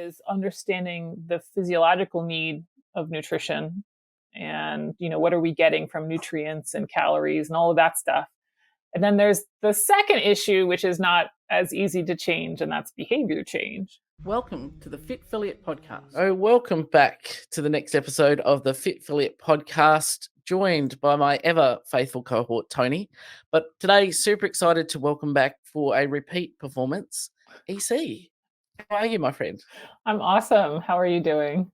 is understanding the physiological need of nutrition and, what are we getting from nutrients and calories and all of that stuff. And then there's the second issue, which is not as easy to change, and that's behavior change. Welcome to the Fit Affiliate Podcast. Oh, welcome back to the next episode of the Fit Affiliate Podcast, joined by my ever faithful cohort, Tony. But today, super excited to welcome back for a repeat performance, EC. How are you, my friend? I'm awesome. How are you doing?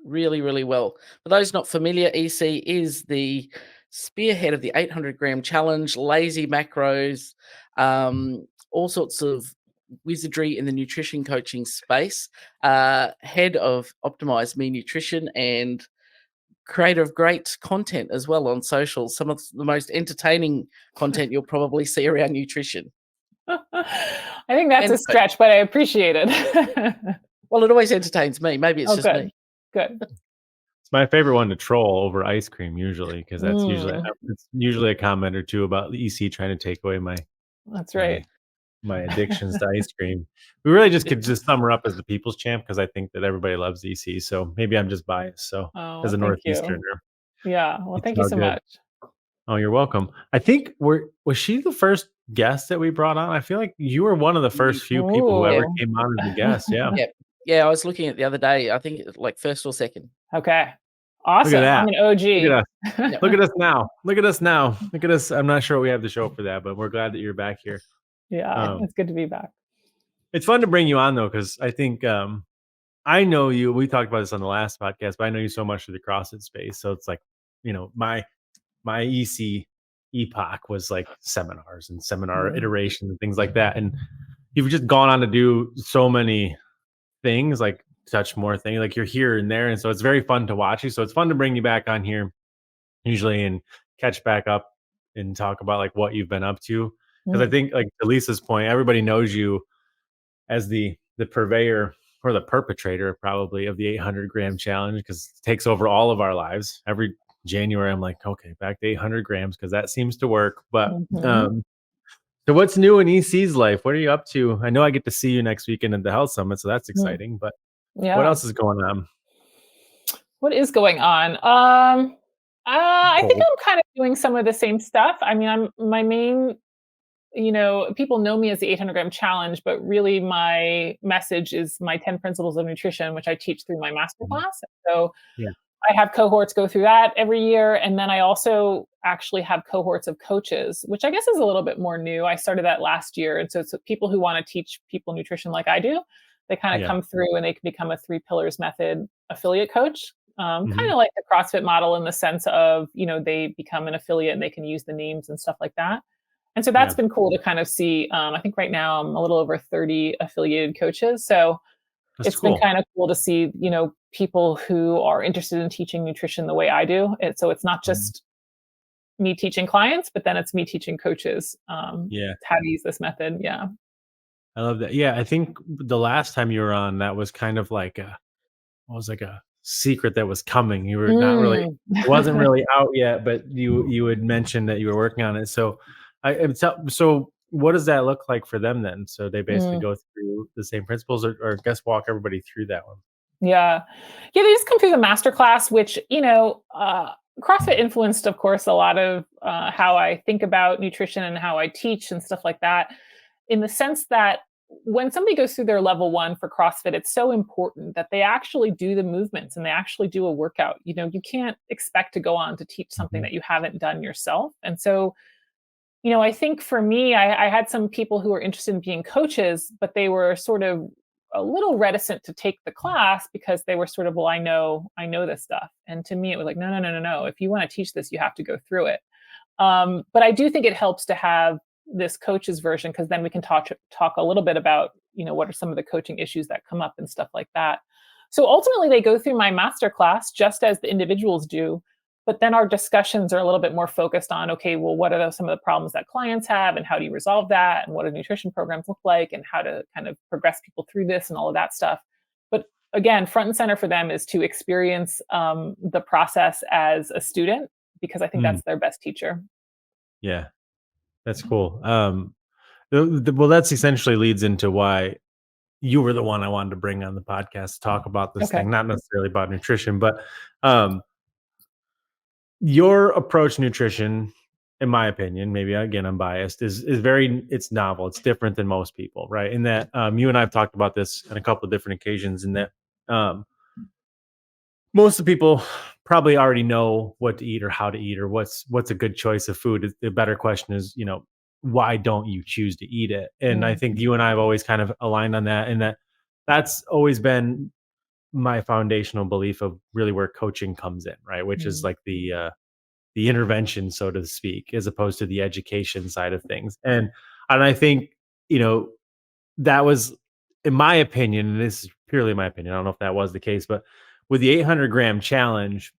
Really, really well. For those not familiar, EC is the spearhead of the 800-gram challenge, lazy macros, all sorts of wizardry in the nutrition coaching space, head of OptimizeMe Nutrition and creator of great content as well on social. Some of the most entertaining content you'll probably see around nutrition. I think that's a stretch, but I appreciate it. Well, it always entertains me. Maybe it's just good. me. Good. It's my favorite one to troll over ice cream usually, because that's usually a comment or two about the EC trying to take away my my addictions to ice cream. We really just could just sum her up as the people's champ, because I think that everybody loves EC. So maybe I'm just biased. So as a Northeasterner. Yeah. Well, thank you so much. Oh, you're welcome. I think was she the first guest that we brought on? I feel like you were one of the first few people who ever came on as a guest. Yeah. Yeah, I was looking at the other day. I think like first or second. Okay. Awesome. Look at that. I'm an OG. Look at us now. Look at us now. Look at us. I'm not sure what we have to show for that, but we're glad that you're back here. Yeah, it's good to be back. It's fun to bring you on though, because I think I know you. We talked about this on the last podcast, but I know you so much through the CrossFit space. So it's like, my EC epoch was like seminars and seminar iterations and things like that. And you've just gone on to do so many things, like touch more things, like you're here and there. And so it's very fun to watch you. So it's fun to bring you back on here usually and catch back up and talk about like what you've been up to. Because I think, like to Lisa's point, everybody knows you as the purveyor or the perpetrator probably of the 800-gram challenge, because it takes over all of our lives. Every January, I'm like, okay, back to 800 grams because that seems to work. But so what's new in EC's life? What are you up to? I know I get to see you next weekend at the Health Summit, so that's exciting. But what else is going on? What is going on? I think I'm kind of doing some of the same stuff. I mean, my main, people know me as the 800-gram challenge, but really my message is my 10 principles of nutrition, which I teach through my masterclass. So I have cohorts go through that every year. And then I also actually have cohorts of coaches, which I guess is a little bit more new. I started that last year. And so it's people who want to teach people nutrition like I do. They kind of come through and they can become a 3 pillars method affiliate coach, kind of like the CrossFit model in the sense of, they become an affiliate and they can use the names and stuff like that. And so that's been cool to kind of see. I think right now I'm a little over 30 affiliated coaches. So it's been kind of cool to see, people who are interested in teaching nutrition the way I do. So it's not just me teaching clients, but then it's me teaching coaches how to use this method. Yeah. I love that. Yeah. I think the last time you were on, that was kind of like a secret that was coming. You were not really, it wasn't really out yet, but you had mentioned that you were working on it. So so what does that look like for them then? So they basically go through the same principles or guess walk everybody through that one. Yeah. They just come through the masterclass, which, CrossFit influenced, of course, a lot of how I think about nutrition and how I teach and stuff like that, in the sense that when somebody goes through their level 1 for CrossFit, it's so important that they actually do the movements and they actually do a workout. You can't expect to go on to teach something that you haven't done yourself. And so, I think for me, I had some people who were interested in being coaches, but they were sort of a little reticent to take the class because they were sort of, well, I know this stuff. And to me, it was like, no. If you want to teach this, you have to go through it. But I do think it helps to have this coach's version, because then we can talk a little bit about, what are some of the coaching issues that come up and stuff like that. So ultimately, they go through my masterclass just as the individuals do. But then our discussions are a little bit more focused on, okay, well, what are some of the problems that clients have and how do you resolve that? And what do nutrition programs look like and how to kind of progress people through this and all of that stuff. But again, front and center for them is to experience the process as a student, because I think that's their best teacher. Yeah, that's cool. Well, that's essentially leads into why you were the one I wanted to bring on the podcast to talk about this thing, not necessarily about nutrition, but your approach to nutrition, in my opinion, maybe again I'm biased, is it's novel. It's different than most people, right? In that you and I have talked about this on a couple of different occasions, in that most of the people probably already know what to eat or how to eat or what's a good choice of food. The better question is, why don't you choose to eat it? And I think you and I have always kind of aligned on that, and that's always been my foundational belief of really where coaching comes in, right? Which is like the intervention, so to speak, as opposed to the education side of things. And I think, that was, in my opinion, and this is purely my opinion, I don't know if that was the case, but with the 800-gram challenge,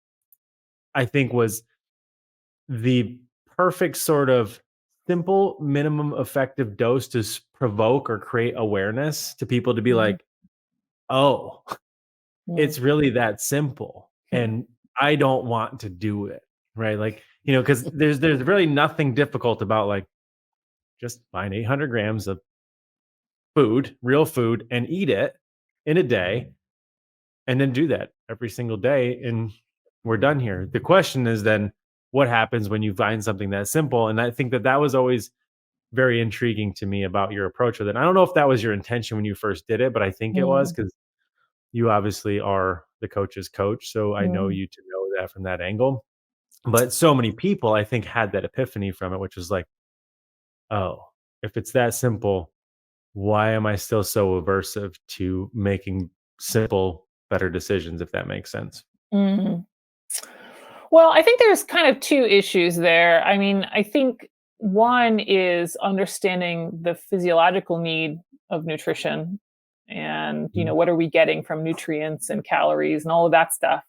I think was the perfect sort of simple minimum effective dose to provoke or create awareness to people to be like, oh, it's really that simple. And I don't want to do it. Right. Like, because there's really nothing difficult about like just find 800 grams of food, real food, and eat it in a day. And then do that every single day. And we're done here. The question is then, what happens when you find something that simple? And I think that was always very intriguing to me about your approach with it. I don't know if that was your intention when you first did it, but I think it was, because you obviously are the coach's coach. So I know you to know that from that angle. But so many people, I think, had that epiphany from it, which was like, oh, if it's that simple, why am I still so aversive to making simple, better decisions, if that makes sense? Well, I think there's kind of two issues there. I mean, I think one is understanding the physiological need of nutrition and, what are we getting from nutrients and calories and all of that stuff.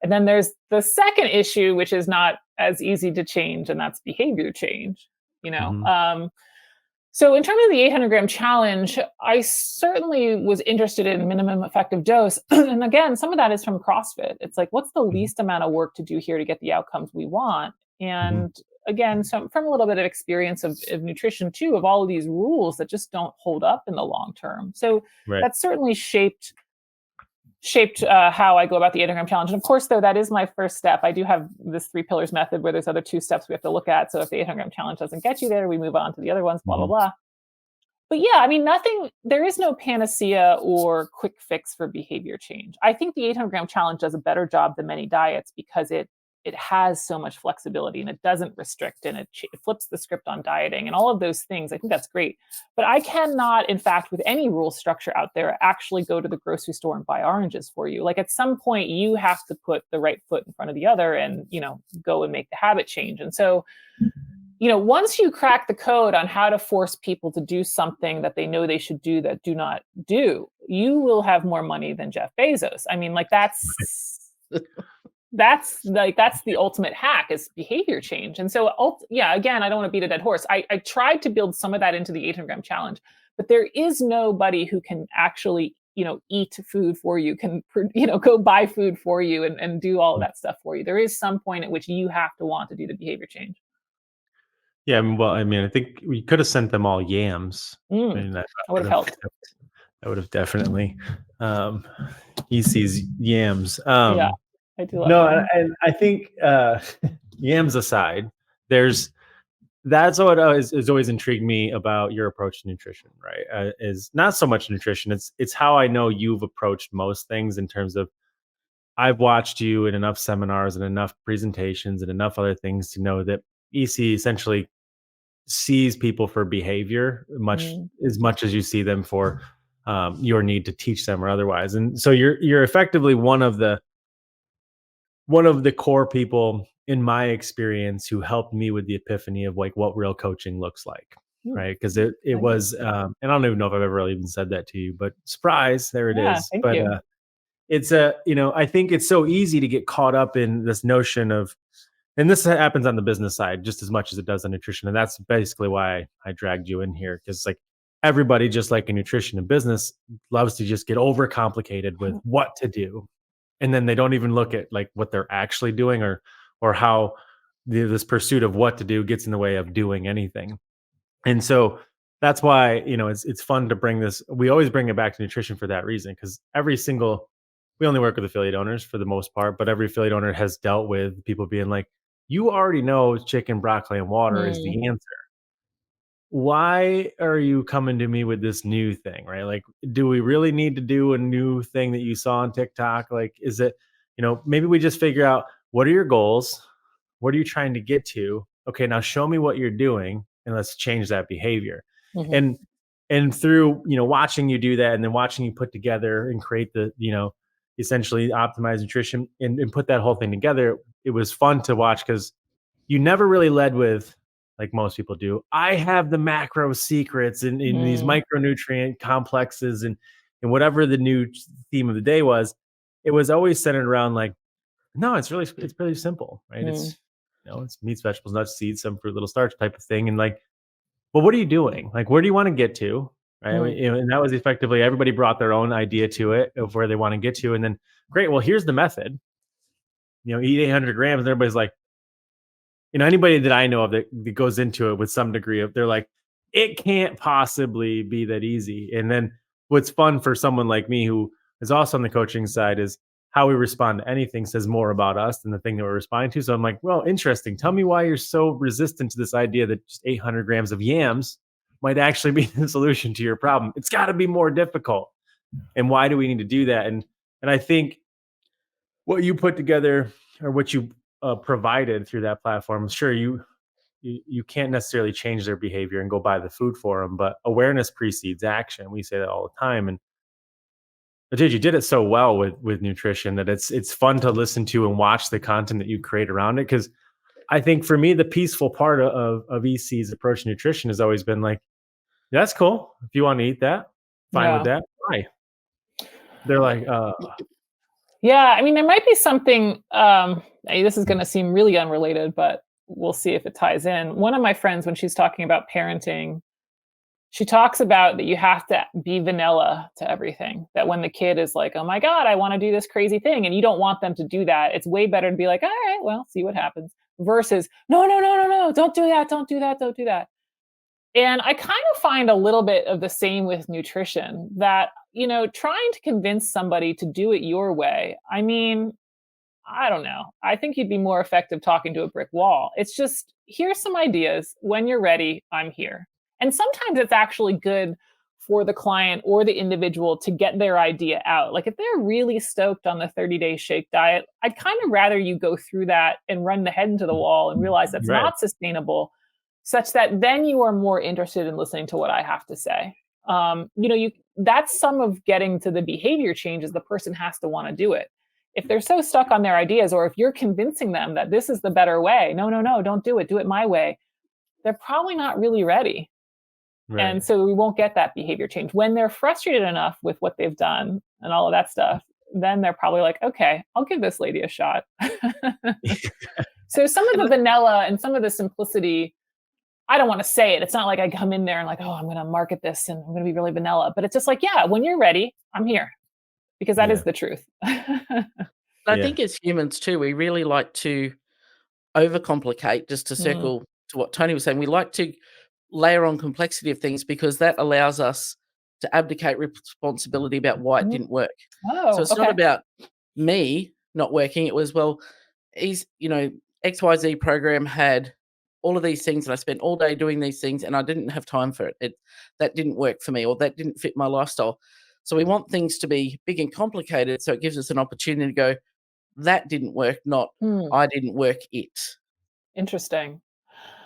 And then there's the second issue, which is not as easy to change, and that's behavior change. So in terms of the 800-gram challenge, I certainly was interested in minimum effective dose. And again, some of that is from CrossFit. It's like, what's the least amount of work to do here to get the outcomes we want? And again, from a little bit of experience of nutrition too, of all of these rules that just don't hold up in the long term. So that certainly shaped how I go about the 800-gram challenge. And of course, though, that is my first step. I do have this 3 pillars method where there's other 2 steps we have to look at. So if the 800-gram challenge doesn't get you there, we move on to the other ones, blah, blah, blah. But yeah, I mean, there is no panacea or quick fix for behavior change. I think the 800-gram challenge does a better job than many diets because it has so much flexibility and it doesn't restrict, and it flips the script on dieting and all of those things. I think that's great. But I cannot, in fact, with any rule structure out there, actually go to the grocery store and buy oranges for you. Like at some point, you have to put the right foot in front of the other and, go and make the habit change. And so, once you crack the code on how to force people to do something that they know they should do that do not do, you will have more money than Jeff Bezos. I mean, like that's the ultimate hack is behavior change. And so, again, I don't want to beat a dead horse. I tried to build some of that into the 800-gram challenge, but there is nobody who can actually, eat food for you, can, go buy food for you and do all of that stuff for you. There is some point at which you have to want to do the behavior change. Yeah, I think we could have sent them all yams. That would have helped. That would have definitely. EC's yams. Yeah, I do love them. And I think yams aside, that's what has always intrigued me about your approach to nutrition, right? Is not so much nutrition. It's how I know you've approached most things in terms of, I've watched you in enough seminars and enough presentations and enough other things to know that EC essentially sees people for behavior as much as you see them for your need to teach them or otherwise. And so you're effectively one of the core people in my experience who helped me with the epiphany of like what real coaching looks like. Right. Because it was, and I don't even know if I've ever really even said that to you, but surprise, there it is. Thank you. It's I think it's so easy to get caught up in this notion of, and this happens on the business side just as much as it does on nutrition. And that's basically why I dragged you in here. Because like everybody, just like in nutrition and business, loves to just get overcomplicated with what to do. And then they don't even look at like what they're actually doing or how this pursuit of what to do gets in the way of doing anything. And so that's why, it's fun to bring this. We always bring it back to nutrition for that reason, because we only work with affiliate owners for the most part, but every affiliate owner has dealt with people being like, you already know chicken, broccoli, and water is Mm, the answer. Why are you coming to me with this new thing, right? Like, do we really need to do a new thing that you saw on TikTok? Like, is it, maybe we just figure out, what are your goals? What are you trying to get to? Okay, now show me what you're doing and let's change that behavior. mhm, And through, watching you do that, and then watching you put together and create the, essentially optimize nutrition, and put that whole thing together, it was fun to watch, because you never really led with, like most people do, I have the macro secrets in these mm, micronutrient complexes, and whatever the new theme of the day was. It was always centered around like, no, it's really simple, right? mm, It's meats, vegetables, nuts, seeds, some fruit, little starch type of thing. And like, well, what are you doing? Like, where do you want to get to? Right. I mean, mm, and that was effectively, everybody brought their own idea to it of where they want to get to. And then, great, well, here's the method, eat 800 grams. And everybody's like, anybody that I know of that goes into it with some degree of, they're like, it can't possibly be that easy. And then what's fun for someone like me, who is also on the coaching side, is how we respond to anything says more about us than the thing that we're responding to. So I'm like, well, interesting. Tell me why you're so resistant to this idea that just 800 grams of yams might actually be the solution to your problem. It's got to be more difficult. And why do we need to do that? And I think what you put together, or what you provided through that platform, sure, you can't necessarily change their behavior and go buy the food for them, but awareness precedes action. We say that all the time. And but dude, you did it so well with nutrition that it's fun to listen to and watch the content that you create around it. Because I think for me, the peaceful part of EC's approach to nutrition has always been like, yeah, that's cool. If you want to eat that, fine with yeah. that. Why? They're like, Yeah, I mean, there might be something, this is going to seem really unrelated, but we'll see if it ties in. One of my friends, when she's talking about parenting, she talks about that you have to be vanilla to everything. That when the kid is like, oh my God, I want to do this crazy thing, and you don't want them to do that, it's way better to be like, all right, well, see what happens, versus, no, no, no, no, no, don't do that, don't do that, don't do that. And I kind of find a little bit of the same with nutrition, that, trying to convince somebody to do it your way. I mean, I don't know. I think you'd be more effective talking to a brick wall. It's just, here's some ideas. When you're ready, I'm here. And sometimes it's actually good for the client or the individual to get their idea out. Like if they're really stoked on the 30-day shake diet, I'd kind of rather you go through that and run the head into the wall and realize that's right. not sustainable, such that then you are more interested in listening to what I have to say. That's some of getting to the behavior changes. The person has to want to do it. If they're so stuck on their ideas, or if you're convincing them that this is the better way, no, no, no, don't do it my way, they're probably not really ready. Right. And so we won't get that behavior change. When they're frustrated enough with what they've done and all of that stuff, then they're probably like, okay, I'll give this lady a shot. So some of the vanilla and some of the simplicity, I don't want to say it. It's not like I come in there and like, oh, I'm going to market this and I'm going to be really vanilla. But it's just like, yeah, when you're ready, I'm here, because that is the truth. I think as humans too, we really like to overcomplicate, just to circle to what Tony was saying. We like to layer on complexity of things because that allows us to abdicate responsibility about why it didn't work. So it's not about me not working. It was, well, XYZ program had all of these things and I spent all day doing these things and I didn't have time for it. That didn't work for me, or that didn't fit my lifestyle. So we want things to be big and complicated, so it gives us an opportunity to go, that didn't work, not I didn't work it. Interesting.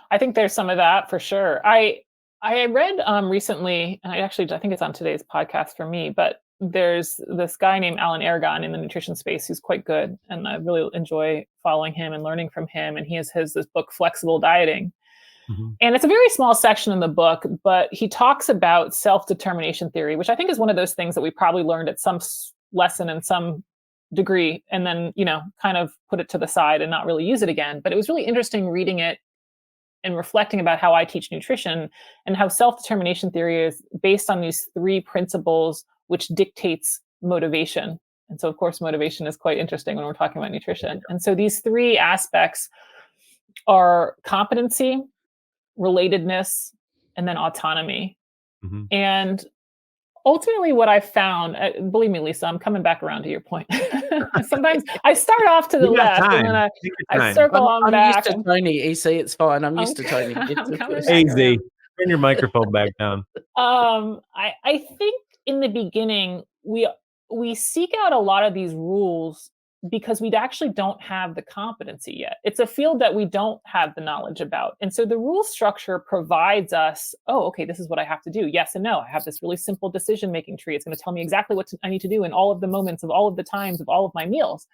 I think there's some of that for sure. I read recently, and I think it's on today's podcast for me, but there's this guy named Alan Aragon in the nutrition space who's quite good, and I really enjoy following him and learning from him. And he has this book, Flexible Dieting. And it's a very small section in the book, but he talks about self-determination theory, which I think is one of those things that we probably learned at some lesson in some degree, and then, kind of put it to the side and not really use it again. But it was really interesting reading it and reflecting about how I teach nutrition, and how self-determination theory is based on these three principles, which dictates motivation. And so, of course, motivation is quite interesting when we're talking about nutrition. And so these three aspects are competency, relatedness, and then autonomy. Mhm. And ultimately what I found, believe me, Lisa, I'm coming back around to your point. Sometimes I start off to the You got left and time. then Take your I time. circle on I'm used back. to Tony, EC. It's fine. I'm used to Tony. I'm coming It's back Easy. around. Turn your microphone back down. I think in the beginning we seek out a lot of these rules because we actually don't have the competency yet. It's a field that we don't have the knowledge about. And so the rule structure provides us, oh, okay, this is what I have to do. Yes and no. I have this really simple decision-making tree. It's going to tell me exactly what I need to do in all of the moments of all of the times of all of my meals.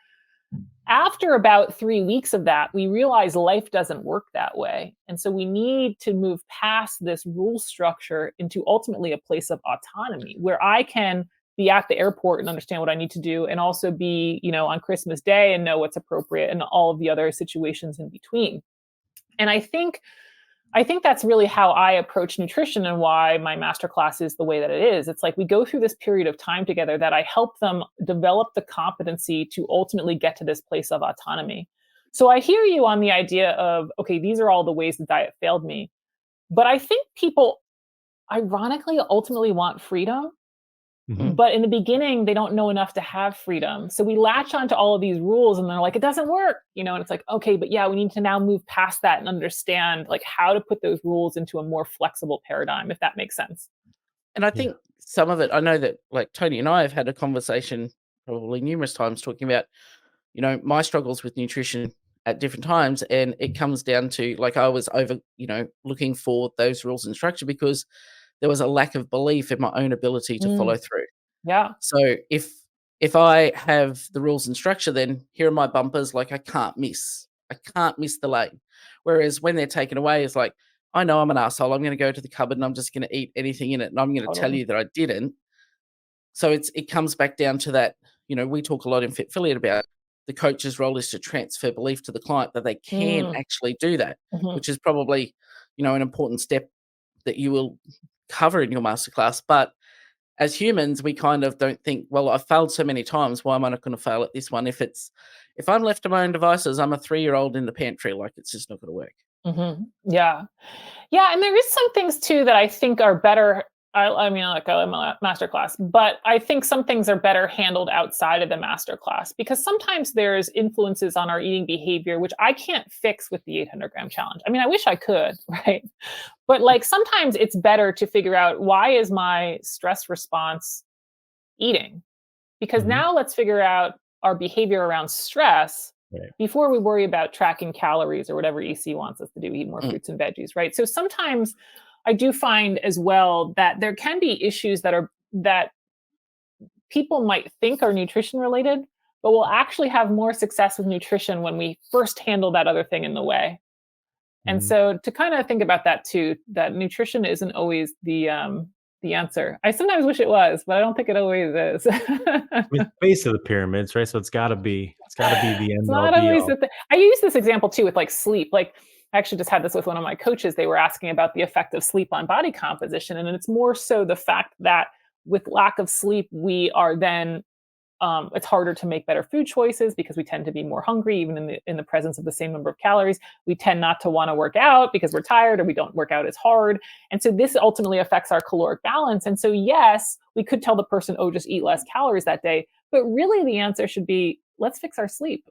After about 3 weeks of that, we realize life doesn't work that way. And so we need to move past this rule structure into ultimately a place of autonomy where I can be at the airport and understand what I need to do, and also be, on Christmas Day and know what's appropriate and all of the other situations in between. And I think that's really how I approach nutrition and why my masterclass is the way that it is. It's like we go through this period of time together that I help them develop the competency to ultimately get to this place of autonomy. So I hear you on the idea of, okay, these are all the ways the diet failed me. But I think people ironically ultimately want freedom. Mhm. But in the beginning, they don't know enough to have freedom. So we latch onto all of these rules and they're like, it doesn't work, and it's like, okay, but yeah, we need to now move past that and understand like how to put those rules into a more flexible paradigm, if that makes sense. And I Yeah. think some of it, I know that like Tony and I have had a conversation probably numerous times talking about, my struggles with nutrition at different times. And it comes down to like I was over, looking for those rules and structure because there was a lack of belief in my own ability to follow Mm, through. yeah. So if I have the rules and structure, then here are my bumpers. Like I can't miss. I can't miss the lane. Whereas when they're taken away, it's like, I know I'm an asshole. I'm going to go to the cupboard and I'm just going to eat anything in it. And I'm going to tell Totally. you that I didn't. So it comes back down to that, we talk a lot in Fit Affiliate about the coach's role is to transfer belief to the client that they can Mm, actually do that, mhm. which is probably, an important step that you will cover in your masterclass. But as humans, we kind of don't think, well, I've failed so many times. Why am I not going to fail at this one? If I'm left to my own devices, I'm a 3-year-old in the pantry. Like it's just not going to work. Yeah. Yeah, and there is some things too that I think are better. I mean, like I'm a master class, but I think some things are better handled outside of the master class because sometimes there's influences on our eating behavior, which I can't fix with the 800-gram challenge. I mean, I wish I could, right? But like sometimes it's better to figure out why is my stress response eating? Because Mhm. now let's figure out our behavior around stress Right. before we worry about tracking calories or whatever EC wants us to do, eat more Mm. fruits and veggies, right? So sometimes I do find as well that there can be issues that people might think are nutrition related, but we'll actually have more success with nutrition when we first handle that other thing in the way. And Mhm. so to kind of think about that too, that nutrition isn't always the answer. I sometimes wish it was, but I don't think it always is. I mean, it's the base of the pyramids, right? So it's gotta be the It's end all not be always all. the thing. I use this example too with like sleep. Like I actually just had this with one of my coaches. They were asking about the effect of sleep on body composition. And it's more so the fact that with lack of sleep, we are then it's harder to make better food choices because we tend to be more hungry, even in the presence of the same number of calories. We tend not to want to work out because we're tired or we don't work out as hard. And so this ultimately affects our caloric balance. And so yes, we could tell the person, oh, just eat less calories that day. But really the answer should be, let's fix our sleep.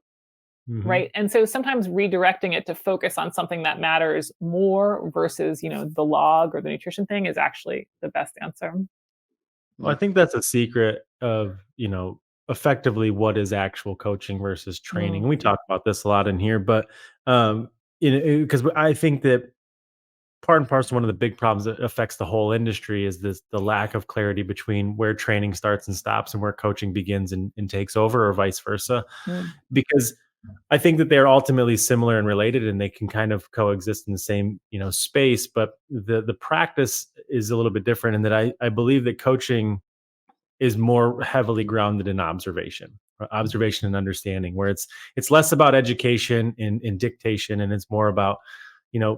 Mhm. Right. And so sometimes redirecting it to focus on something that matters more versus, the log or the nutrition thing is actually the best answer. Well, I Mm. think that's a secret of, effectively what is actual coaching versus training. Mm, And we talk about this a lot in here, but because I think that part and parcel one of the big problems that affects the whole industry is the lack of clarity between where training starts and stops and where coaching begins and takes over or vice versa. mm, Because I think that they're ultimately similar and related and they can kind of coexist in the same, space, but the practice is a little bit different in that I believe that coaching is more heavily grounded in observation and understanding, where it's less about education and dictation, and it's more about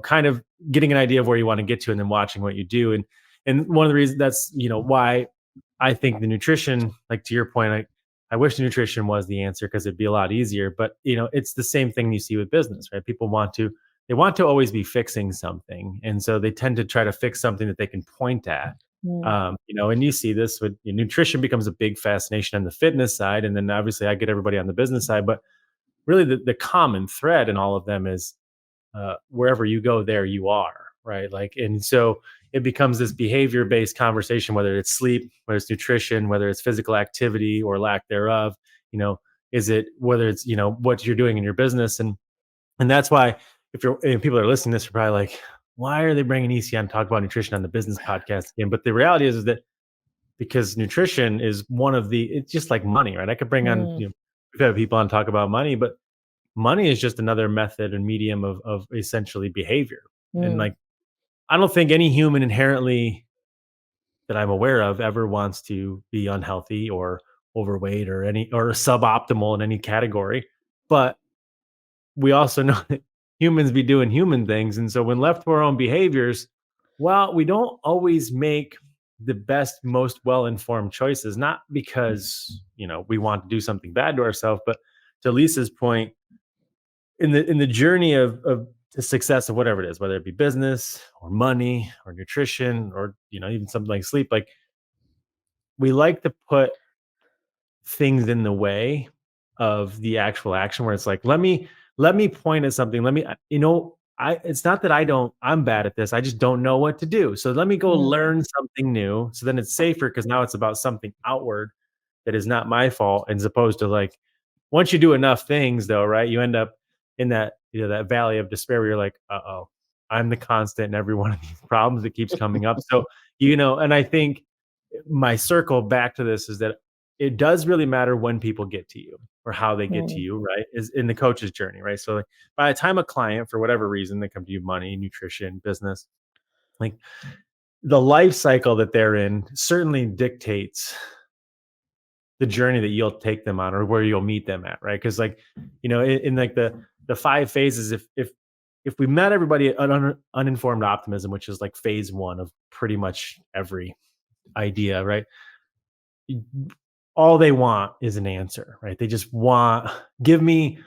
kind of getting an idea of where you want to get to, and then watching what you do. And one of the reasons that's why I think the nutrition, like to your point, I wish the nutrition was the answer because it'd be a lot easier. But it's the same thing you see with business, right? People they want to always be fixing something, and so they tend to try to fix something that they can point at And you see this with nutrition becomes a big fascination on the fitness side. And then obviously I get everybody on the business side, but really the common thread in all of them is wherever you go, there you are, right? Like, and so it becomes this behavior based conversation, whether it's sleep, whether it's nutrition, whether it's physical activity or lack thereof, is it, whether it's, what you're doing in your business. And that's why if people are listening to this, are probably like, why are they bringing EC on to talk about nutrition on the business podcast again? But the reality is that because nutrition is it's just like money, right? I could bring on, we've had people on talk about money, but money is just another method and medium of essentially behavior. And like, I don't think any human inherently that I'm aware of ever wants to be unhealthy or overweight or suboptimal in any category. But we also know that humans be doing human things. And so when left to our own behaviors, well, we don't always make the best, most well-informed choices, not because, we want to do something bad to ourselves, but to Lisa's point, in the journey of the success of whatever it is, whether it be business or money or nutrition or, even something like sleep, like we like to put things in the way of the actual action where it's like, let me point at something. It's not that I'm bad at this. I just don't know what to do. So let me go learn something new. So then it's safer because now it's about something outward that is not my fault, as opposed to like, once you do enough things though, right, you end up in that, that valley of despair where you're like, uh-oh, I'm the constant in every one of these problems that keeps coming up. So, and I think my circle back to this is that it does really matter when people get to you or how they get to you, right? Is in the coach's journey, right? So like, by the time a client, for whatever reason, they come to you, money, nutrition, business, like the life cycle that they're in certainly dictates the journey that you'll take them on or where you'll meet them at, right? Because like, in like the 5 phases, if we met everybody at uninformed optimism, which is like phase 1 of pretty much every idea, right? All they want is an answer, right? They just want, tell me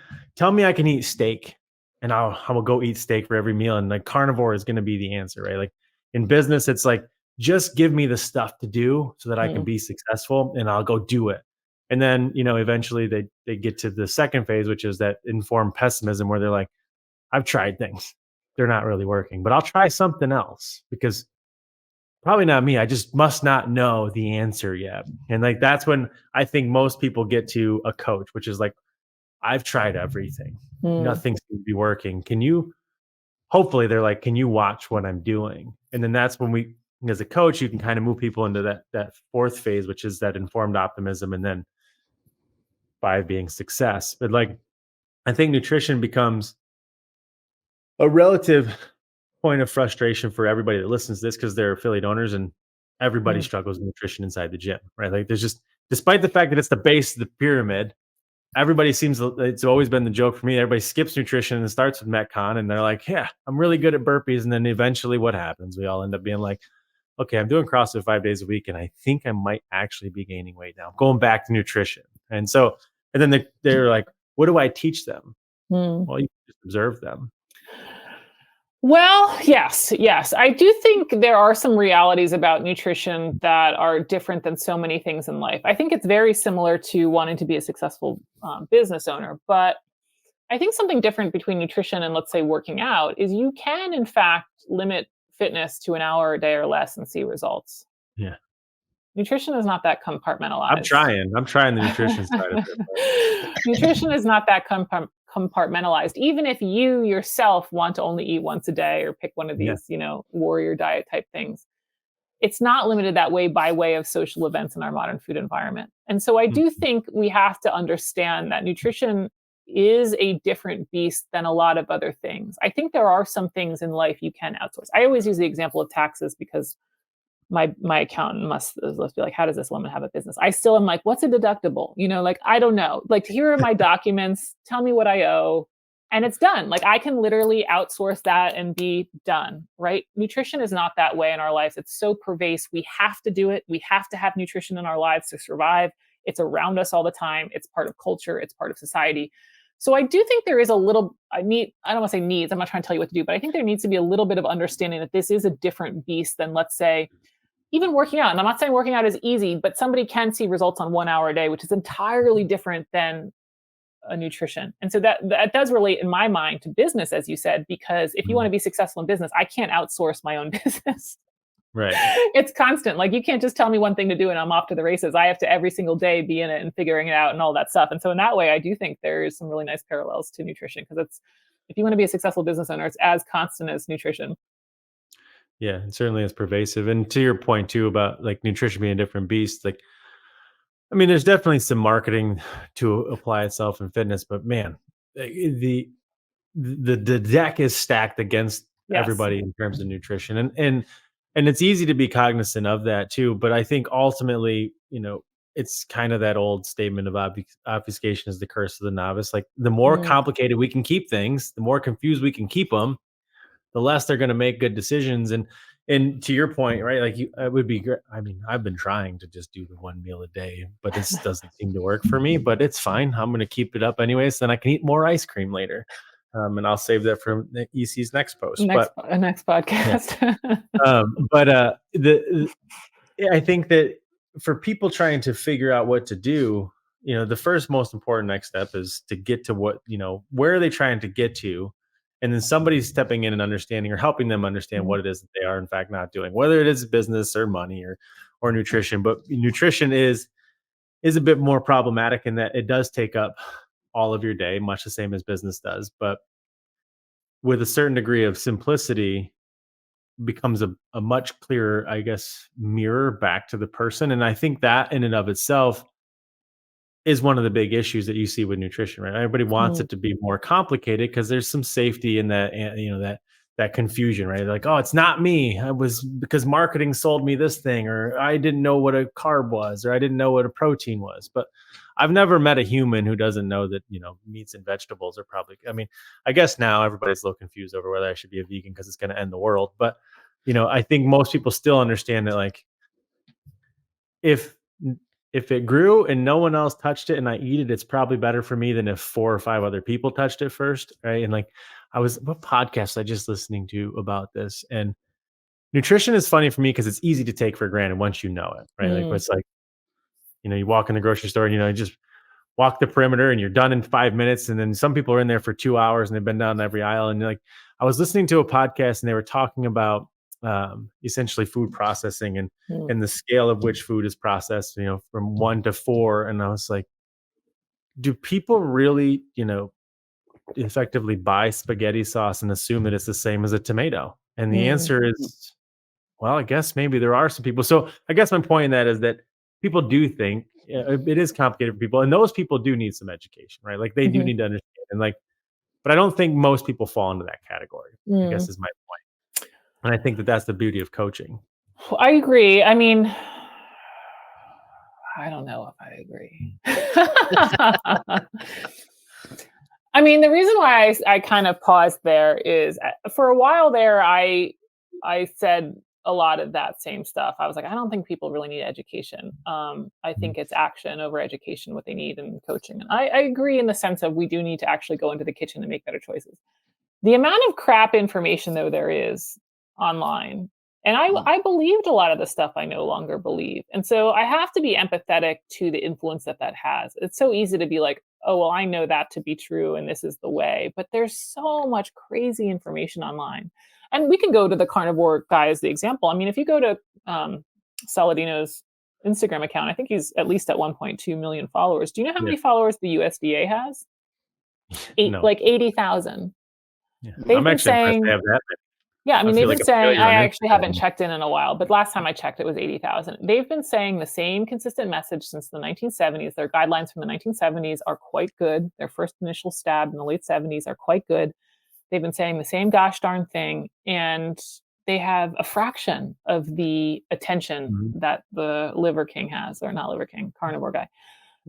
I can eat steak and I will go eat steak for every meal. And like carnivore is going to be the answer, right? Like in business, it's like, just give me the stuff to do so that I can be successful and I'll go do it. And then, eventually they get to the second phase, which is that informed pessimism where they're like, I've tried things. They're not really working, but I'll try something else because probably not me. I just must not know the answer yet. And like, that's when I think most people get to a coach, which is like, I've tried everything. Nothing seems to be working. Hopefully they're like, can you watch what I'm doing? And then that's when as a coach, you can kind of move people into that 4th phase, which is that informed optimism. And then 5 being success. But like, I think nutrition becomes a relative point of frustration for everybody that listens to this because they're affiliate owners and everybody struggles with nutrition inside the gym, right? Like there's just, despite the fact that it's the base of the pyramid, it's always been the joke for me. Everybody skips nutrition and starts with Metcon and they're like, yeah, I'm really good at burpees. And then eventually what happens? We all end up being like, okay, I'm doing CrossFit 5 days a week and I think I might actually be gaining weight now, going back to nutrition. And then they're like, what do I teach them? Well, you just observe them. Well, yes. I do think there are some realities about nutrition that are different than so many things in life. I think it's very similar to wanting to be a successful business owner, but I think something different between nutrition and, let's say, working out is you can, in fact, limit fitness to an hour a day or less and see results. Yeah. Nutrition is not that compartmentalized. I'm trying the nutrition side of it. Nutrition is not that compartmentalized. Even if you yourself want to only eat once a day or pick one of these, warrior diet type things, it's not limited that way by way of social events in our modern food environment. And so I do think we have to understand that nutrition is a different beast than a lot of other things. I think there are some things in life you can outsource. I always use the example of taxes because my accountant must be like, how does this woman have a business? I still am like, what's a deductible? Like, I don't know. Like, here are my documents. Tell me what I owe. And it's done. Like, I can literally outsource that and be done, right? Nutrition is not that way in our lives. It's so pervasive. We have to do it. We have to have nutrition in our lives to survive. It's around us all the time. It's part of culture. It's part of society. So I do think there is a little, I don't want to say needs. I'm not trying to tell you what to do, but I think there needs to be a little bit of understanding that this is a different beast than, let's say, even working out, and I'm not saying working out is easy, but somebody can see results on 1 hour a day, which is entirely different than a nutrition. And so that does relate in my mind to business, as you said, because if you want to be successful in business, I can't outsource my own business. Right. It's constant. Like, you can't just tell me one thing to do and I'm off to the races. I have to every single day be in it and figuring it out and all that stuff. And so in that way, I do think there's some really nice parallels to nutrition, because if you want to be a successful business owner, it's as constant as nutrition. Yeah, it certainly is pervasive. And to your point too about like nutrition being a different beast, like I mean, there's definitely some marketing to apply itself in fitness, but man, the deck is stacked against Yes. everybody in terms of nutrition, and it's easy to be cognizant of that too. But I think ultimately, it's kind of that old statement of obfuscation is the curse of the novice. Like the more complicated we can keep things, the more confused we can keep them, the less they're going to make good decisions. And to your point, right? Like it would be great. I mean, I've been trying to just do the one meal a day, but this doesn't seem to work for me. But it's fine. I'm going to keep it up anyways. Then I can eat more ice cream later, and I'll save that for EC's next post. Next podcast. Yeah. I think that for people trying to figure out what to do, the first most important next step is to get to where are they trying to get to? And then somebody's stepping in and understanding or helping them understand what it is that they are in fact not doing, whether it is business or money or nutrition. But nutrition is a bit more problematic in that it does take up all of your day, much the same as business does. But with a certain degree of simplicity, becomes a much clearer, I guess, mirror back to the person. And I think that in and of itself is one of the big issues that you see with nutrition, right? Everybody wants it to be more complicated because there's some safety in that, that confusion, right? Like, oh, it's not me. I was because marketing sold me this thing, or I didn't know what a carb was, or I didn't know what a protein was. But I've never met a human who doesn't know that, meats and vegetables are probably, I mean, I guess now everybody's a little confused over whether I should be a vegan because it's going to end the world. But, I think most people still understand that, like, if it grew and no one else touched it and I eat it, it's probably better for me than if 4 or 5 other people touched it first. Right. And like, what podcast I just listening to about this, and nutrition is funny for me because it's easy to take for granted once you know it. Right. Like it's like, you walk in the grocery store and, you just walk the perimeter and you're done in 5 minutes. And then some people are in there for 2 hours and they've been down every aisle. And like, I was listening to a podcast and they were talking about essentially food processing and the scale of which food is processed, from 1 to 4. And I was like, do people really, effectively buy spaghetti sauce and assume that it's the same as a tomato? And the answer is, well, I guess maybe there are some people. So I guess my point in that is that people do think it is complicated for people, and those people do need some education, right? Like they do need to understand, and like, but I don't think most people fall into that category. I guess is my point. And I think that that's the beauty of coaching. I agree. I mean, I don't know if I agree. I mean, the reason why I kind of paused there is for a while there, I said a lot of that same stuff. I was like, I don't think people really need education. I think it's action over education, what they need in coaching. And I agree in the sense of we do need to actually go into the kitchen and make better choices. The amount of crap information, though, there is online. And I believed a lot of the stuff I no longer believe. And so I have to be empathetic to the influence that has. It's so easy to be like, oh, well, I know that to be true and this is the way. But there's so much crazy information online. And we can go to the carnivore guy as the example. I mean, if you go to Saladino's Instagram account, I think he's at least at 1.2 million followers. Do you know how many followers the USDA has? No. Like 80,000. Yeah. I'm actually impressed to have that. Yeah, I mean, they've been saying, I actually haven't Instagram. checked in a while, but last time I checked, it was 80,000. They've been saying the same consistent message since the 1970s. Their guidelines from the 1970s are quite good. Their first initial stab in the late 70s are quite good. They've been saying the same gosh darn thing, and they have a fraction of the attention that the Liver King has, or not Liver King, carnivore guy.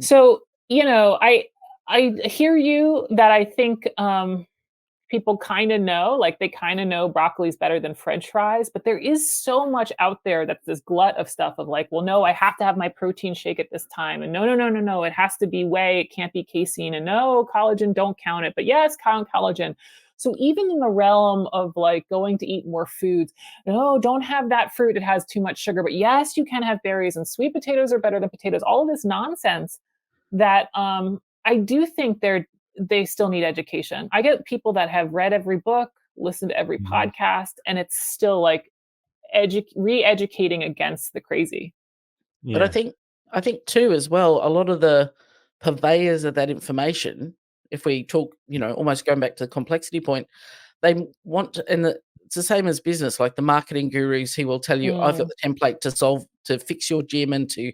So, I hear you that I think people kind of know, like they kind of know broccoli's better than French fries, but there is so much out there that's this glut of stuff of like, well, no, I have to have my protein shake at this time. And no, it has to be whey. It can't be casein. And no, collagen, don't count it. But yes, count collagen. So even in the realm of like going to eat more foods, no, don't have that fruit, it has too much sugar. But yes, you can have berries, and sweet potatoes are better than potatoes. All of this nonsense that I do think they still need education. I get people that have read every book, listened to every Mhm. podcast, and it's still like re-educating against the crazy. But I Yeah. think too as well, a lot of the purveyors of that information, if we talk, almost going back to the complexity point, they want to, and it's the same as business, like the marketing gurus who will tell you, I've got Mm, the template to fix your gym and to,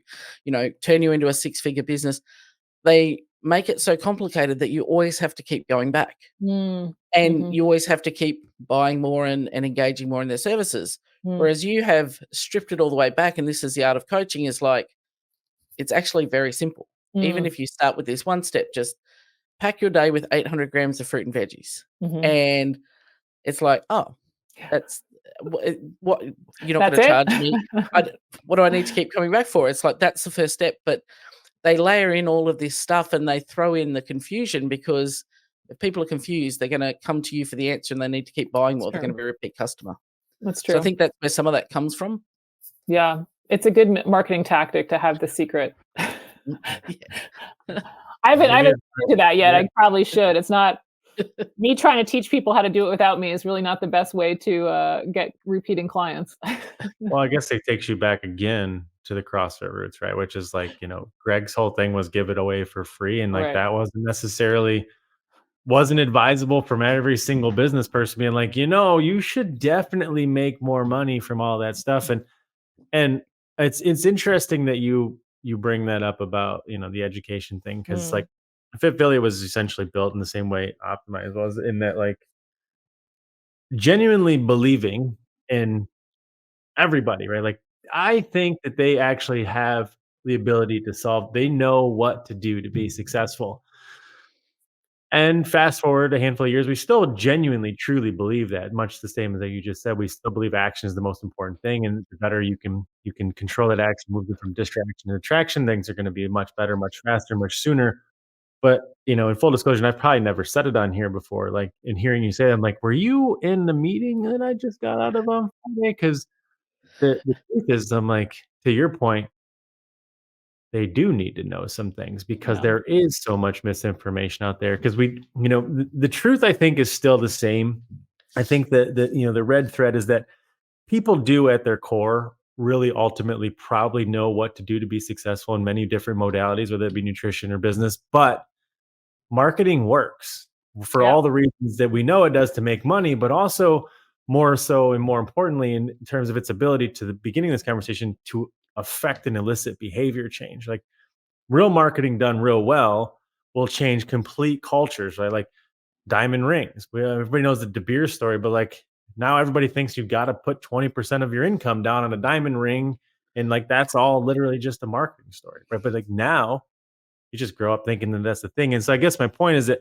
turn you into a six-figure business. They make it so complicated that you always have to keep going back. mm, And mhm, you always have to keep buying more and engaging more in their services. mm, Whereas you have stripped it all the way back, and this is the art of coaching, is like, it's actually very simple. Even mm, if you start with this one step, just pack your day with 800 grams of fruit and veggies. mhm. And it's like, oh, that's what you're not That's going to it? charge me. What do I need to keep coming back for? It's like, that's the first step. But they layer in all of this stuff and they throw in the confusion, because if people are confused, they're going to come to you for the answer and they need to keep buying That's more. They're going to true. be a repeat customer. That's So I true. think that's where some of that comes from. Yeah. It's a good marketing tactic to have the secret. Yeah. I Maybe haven't it's into that yet. yeah. I probably should. It's not me trying to teach people how to do it without me is really not the best way to get repeating clients. Well, I guess it takes you back again to the CrossFit roots, right? Which is like, Greg's whole thing was give it away for free. And like Right. that wasn't advisable from every single business person being like, you should definitely make more money from all that stuff. And it's interesting that you bring that up about, the education thing. Cause like Mm, Fit Philly was essentially built in the same way Optimize was, in that like genuinely believing in everybody, right? Like, I think that they actually have the ability to solve, they know what to do to be successful. And fast forward a handful of years, we still genuinely, truly believe that, much the same as that you just said. We still believe action is the most important thing, and the better you can control that action, move it from distraction to attraction, things are going to be much better, much faster, much sooner. But in full disclosure, and I've probably never said it on here before. Like in hearing you say, it, I'm like, were you in the meeting that I just got out of on Friday? Because the truth is, I'm like, to your point, they do need to know some things because yeah. there is so much misinformation out there. Because the truth, I think, is still the same. I think that the red thread is that people do at their core really ultimately probably know what to do to be successful in many different modalities, whether it be nutrition or business. But marketing works for Yep. all the reasons that we know it does to make money, but also more so and more importantly, in terms of its ability to the beginning of this conversation to affect and elicit behavior change. Like real marketing done real well will change complete cultures, right? Like diamond rings. Everybody knows the De Beers story, but like now everybody thinks you've got to put 20% of your income down on a diamond ring. And like that's all literally just a marketing story, right? But like now you just grow up thinking that that's the thing. And so I guess my point is that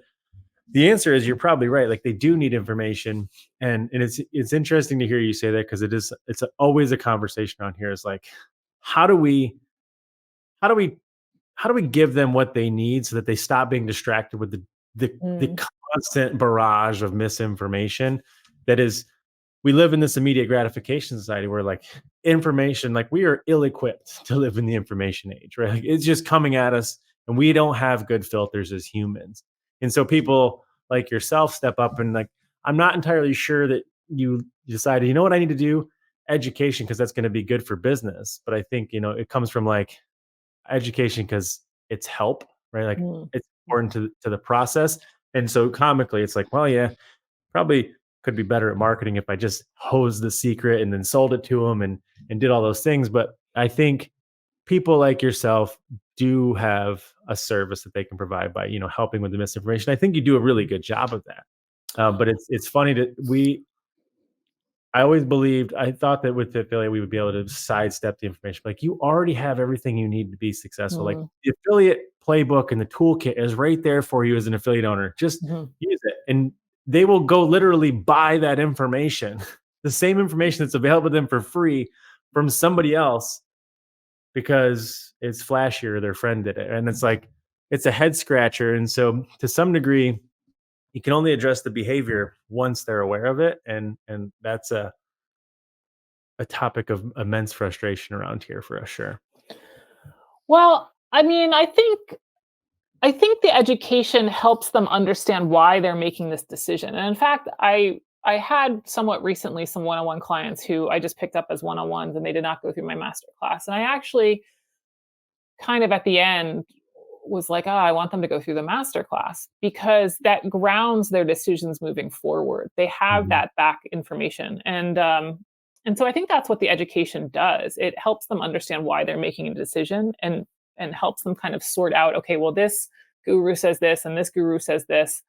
the answer is you're probably right. Like they do need information, and it's interesting to hear you say that because always a conversation on here. Is like, how do we how do we how do we give them what they need so that they stop being distracted with the Mm, constant barrage of misinformation that is, we live in this immediate gratification society where like information, like we are ill-equipped to live in the information age, right? Like it's just coming at us and we don't have good filters as humans. And so people like yourself step up and like, I'm not entirely sure that you decided, you know what I need to do? Education, because that's going to be good for business. But I think, it comes from like education because it's help, right? Like mm, it's important to the process. And so comically, it's like, well, yeah, probably could be better at marketing if I just hosed the secret and then sold it to them and did all those things. But I think people like yourself do have a service that they can provide by helping with the misinformation. I think you do a really good job of that. But it's funny that I thought that with the affiliate, we would be able to sidestep the information. Like you already have everything you need to be successful. Like mm, the affiliate playbook and the toolkit is right there for you as an affiliate owner. Just mhm. use it. And they will go literally buy that information, the same information that's available to them for free from somebody else because it's flashier, their friend did it. And it's like, it's a head scratcher. And so to some degree, you can only address the behavior once they're aware of it, and that's a topic of immense frustration around here for us, sure. Well, I mean, I think the education helps them understand why they're making this decision. And in fact, I had somewhat recently some one-on-one clients who I just picked up as one-on-ones, and they did not go through my master class. And I actually kind of at the end was like, oh, I want them to go through the master class because that grounds their decisions moving forward. They have Mhm. that back information. And so I think that's what the education does. It helps them understand why they're making a decision, and helps them kind of sort out, okay, well, this guru says this and this guru says this.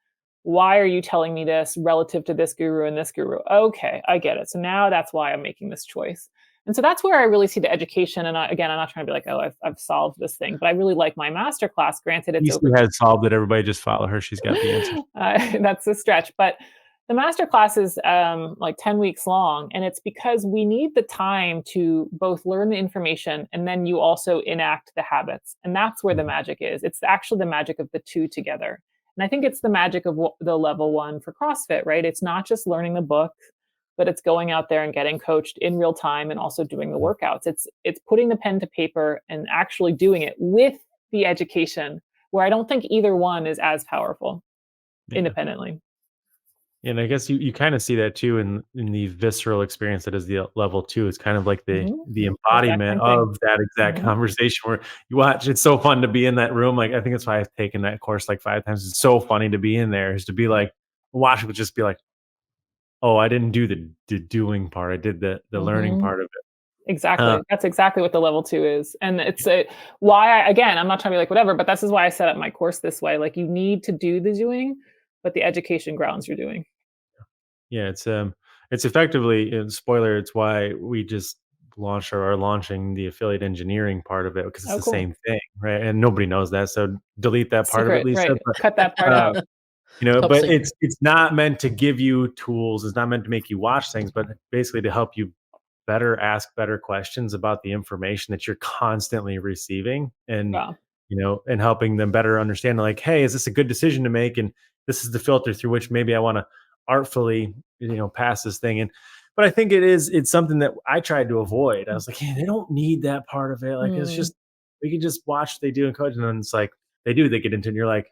Why are you telling me this relative to this guru and this guru? Okay, I get it. So now that's why I'm making this choice. And so that's where I really see the education. And again, I'm not trying to be like, oh, I've solved this thing, but I really like my master class. Granted, it's EC over. has solved it. Everybody just follow her. She's got the answer. That's a stretch, but the master class is like 10 weeks long, and it's because we need the time to both learn the information and then you also enact the habits, and that's where the magic is. It's actually the magic of the two together, and I think it's the magic of the level one for CrossFit, right? It's not just learning the book, but it's going out there and getting coached in real time and also doing the workouts. It's putting the pen to paper and actually doing it with the education, where I don't think either one is as powerful Yeah. independently. And I guess you kind of see that too in the visceral experience that is the level two. It's kind of like the Mhm. the Exact embodiment same thing. of that exact Mhm. conversation where you watch. It's so fun to be in that room. Like I think that's why I've taken that course like 5 times. It's so funny to be in there, is to be like watch it, would just be like, oh, I didn't do the doing part. I did the learning Mhm. part of it. Uh, Exactly. That's exactly what the level 2 is. And it's why again, I'm not trying to be like whatever, but this is why I set up my course this way. Like you need to do the doing, but the education grounds your doing. yeah, it's effectively spoiler. It's why we just launched or are launching the affiliate engineering part of it, because it's Oh, the cool. same thing, right? And nobody knows that, so delete that part of it, Secret, Lisa. right. Cut that part Uh, out. Top but secret. it's not meant to give you tools. It's not meant to make you watch things, but basically to help you better ask better questions about the information that you're constantly receiving, and Wow. and helping them better understand, like, hey, is this a good decision to make? And this is the filter through which maybe I want to artfully, pass this thing. And but I think it's something that I tried to avoid. I was like, hey, they don't need that part of it. Like it's Mm, just we can just watch what they do and coach, and then it's like they get into it, and you're like,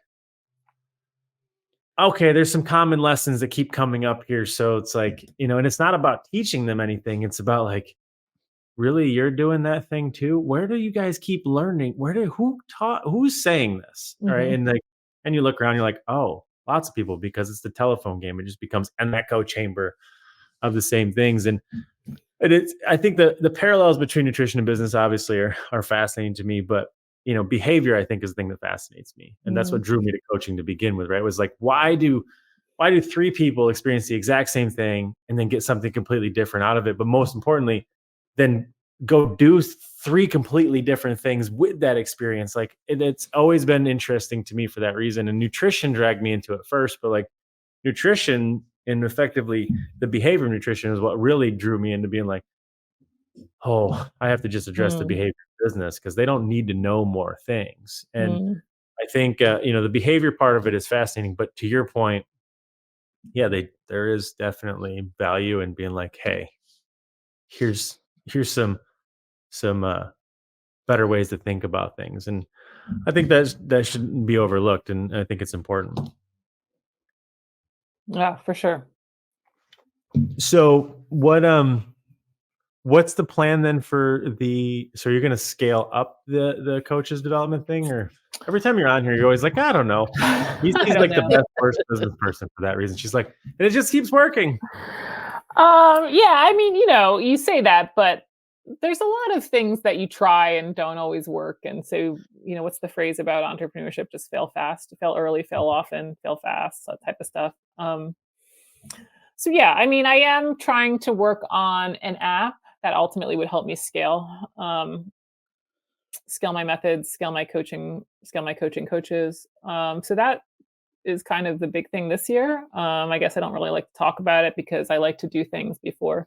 okay, there's some common lessons that keep coming up here. So it's like, and it's not about teaching them anything. It's about like, really, you're doing that thing too? Where do you guys keep learning? Who's saying this? All right. mhm, And you look around, you're like, oh, lots of people, because it's the telephone game. It just becomes an echo chamber of the same things. And I think the parallels between nutrition and business obviously are fascinating to me, but behavior, I think, is the thing that fascinates me. And that's mm, what drew me to coaching to begin with, right? It was like, why do three people experience the exact same thing and then get something completely different out of it? But most importantly, then go do three completely different things with that experience. Like it's always been interesting to me for that reason. And nutrition dragged me into it first, but like nutrition and effectively the behavior of nutrition is what really drew me into being like, oh, I have to just address the mm, behavior of business, because they don't need to know more things. And mm. I think the behavior part of it is fascinating. But to your point, yeah, there is definitely value in being like, hey, here's some better ways to think about things. And I think that shouldn't be overlooked, and I think it's important. Yeah, for sure. So what's the plan then for so you're going to scale up the coaches development thing? Or every time you're on here you're always like, I don't know. I He's don't like the know. best worst business person for that reason. She's like, and it just keeps working. Yeah, I mean, you say that, but there's a lot of things that you try and don't always work. And so, what's the phrase about entrepreneurship? Just fail fast, fail early, fail often, fail fast, that type of stuff. So yeah, I mean, I am trying to work on an app that ultimately would help me scale my methods, scale my coaching coaches. So that is kind of the big thing this year. I guess I don't really like to talk about it because I like to do things before